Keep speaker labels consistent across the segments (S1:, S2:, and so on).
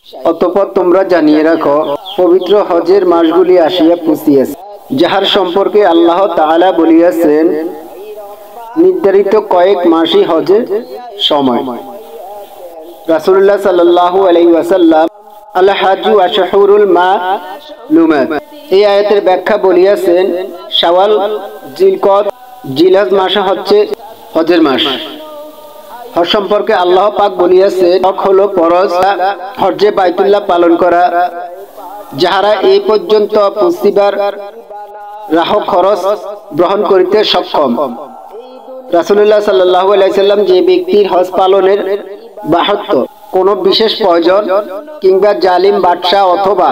S1: অতঃপর তোমরা জানিয়ে রাখো, পবিত্র হজের মাসগুলি আসিয়া পুষিয়াছে, যাহার সম্পর্কে আল্লাহ তাআলা বলিয়াছেন, নির্ধারিত কয়েক মাসই হজের সময়। রাসূলুল্লাহ সাল্লাল্লাহু আলাইহি ওয়াসাল্লাম আল হাজ্জু আশহুরুল মালুমাত এই আয়াতের ব্যাখ্যা বলিয়াছেন, শাওয়াল, জিলকদ, জিলহজ মাস হচ্ছে হজের মাস। হজ সম্পর্কে আল্লাহ পাক বলিয়াছেন, হক হলো ফরজ, হজ্জে বাইতুল্লাহ পালন করা, যাহারা এই পর্যন্ত পুষিবার রাহ খরচ গ্রহণ করিতে সক্ষম। রাসূলুল্লাহ সাল্লাল্লাহু আলাইহি ওয়াসাল্লাম যে ব্যক্তির হজ পালনের বাহত্য কোনো বিশেষ প্রয়োজন কিংবা জালিম বাদশা অথবা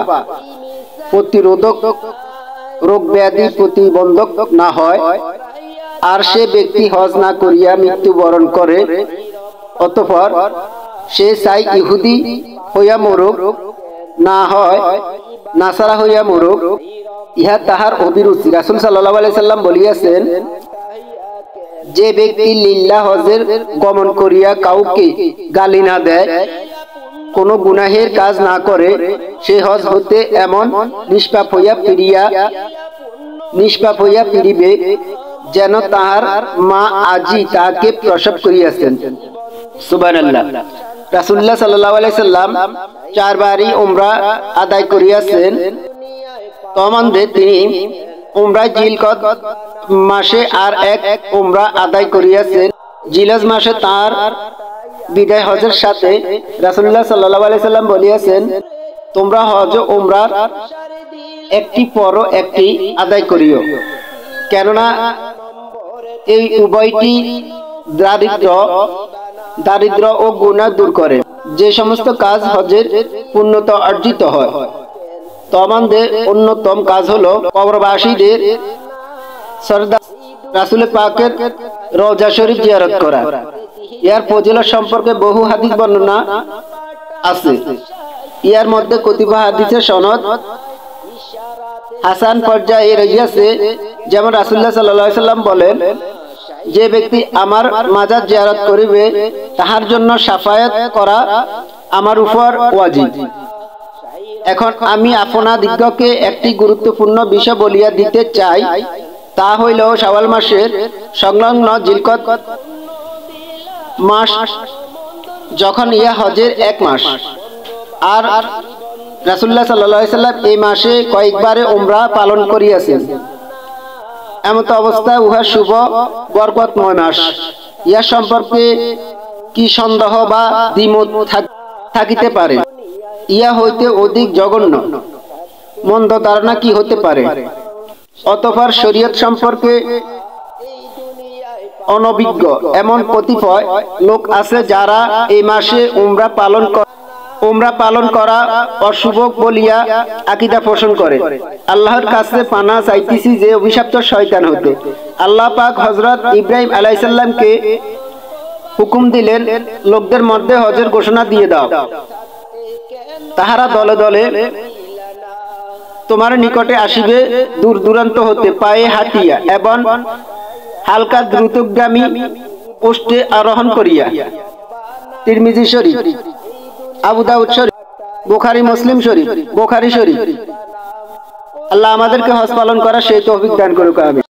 S1: প্রতিরোধক রোগ ব্যাধি প্রতিবন্ধক না হয়, আর সে ব্যক্তি হজ না করিয়া মৃত্যুবরণ করে, অতঃপর সে চাই ইহুদি হইয়া মরুক, না হয় নাসারা হইয়া মরুক, ইহা তাহার অভিরুচি। রাসূল সাল্লাল্লাহু আলাইহি সাল্লাম বলিয়াছেন, যে ব্যক্তি লিল্লাহ হজের গমন করিয়া কাউকে গালি না দেয়, কোনো গুনাহের কাজ না করে, সে হজ হতে এমন নিষ্পাপ হইয়া ফিরিবে যেন তাহার মা আজি তাহাকে প্রসব করিয়াছেন। সুবহানাল্লাহ। রাসূলুল্লাহ সাল্লাল্লাহু আলাইহি সাল্লাম 4 বারই উমরা আদায় করিয়াছেন। তন্মধ্যে তিনি উমরা জিলকদ মাসে আর এক উমরা আদায় করিয়াছেন। জিলহজ মাসে তার বিদায় হজের সাথে রাসূলুল্লাহ সাল্লাল্লাহু আলাইহি সাল্লাম বলিয়াছেন, তোমরা হজ ও উমরার একটি পর একটি আদায় করিও, কেননা এই উভয়টি দারিদ্র ও গুনাহ দূর করে। যে সমস্ত কাজ হজের পূর্ণতা অর্জিত হয়, তন্মধ্যে অন্যতম কাজ হলো কবরবাসীদের সরদার রাসূল পাকের রওজা শরীফ জিয়ারত করা। ইয়ার ফজিলত সম্পর্কে বহু হাদিস বর্ণনা আছে। ইয়ার মধ্যে কতিপয় হাদিসের সনদ হাসান পর্যায়ে রহিয়াছে। যেমন রাসূলুল্লাহ সাল্লাল্লাহু আলাইহি সাল্লাম বলেন, যে ব্যক্তি আমার মাজার জিয়ারত করিবে, তাহার জন্য শাফায়াত করা আমার উপর ওয়াজিব। এখন আমি আপনাদিগকে একটি গুরুত্বপূর্ণ বিষয় বলিয়া দিতে চাই, তা হইল শাওয়াল মাসের সংলগ্ন জিলকদ মাস যখন ইহা হজের এক মাস, আর রাসূলুল্লাহ সাল্লাল্লাহু আলাইহি সাল্লাম এই মাসে কয়েকবারে উমরা পালন করিয়াছেন, এমত অবস্থায় উহা শুভ বরকতময় মাস। ইহা সম্পর্কে কি সন্দেহ বা দ্বিমত থাকিতে পারে? ইহা হইতে অধিক জঘন্য মন্দ ধারণা কি হতে পারে? অতঃপর শরীয়ত সম্পর্কে অনভিজ্ঞ এমন কতিপয় লোক আছে, যারা এই মাসে উমরা পালন করা অশুভ বলিয়া আকীদা পোষণ করে। আল্লাহর কাছে পানাহ চাইতেছি যে অভিশপ্ত শয়তান হতে। আল্লাহ পাক হযরত ইব্রাহিম আলাইহিস সালামকে হুকুম দিলেন, লোকদের মধ্যে হজের ঘোষণা দিয়ে দাও, তাহারা দলে দলে তোমার নিকটে আসিবে, দূর দূরান্ত হতে পায়ে হাঁটিয়া এবং হালকা দ্রুতগামী ওষ্টে আরোহণ করিয়া। তিরমিজি শরীফ, আবু দাউদ শরীফ, বুখারী মুসলিম শরীফ, বুখারী শরীফ। আল্লাহ আমাদেরকে হজ পালন করা সেই তৌফিক দান করুক, আমিন।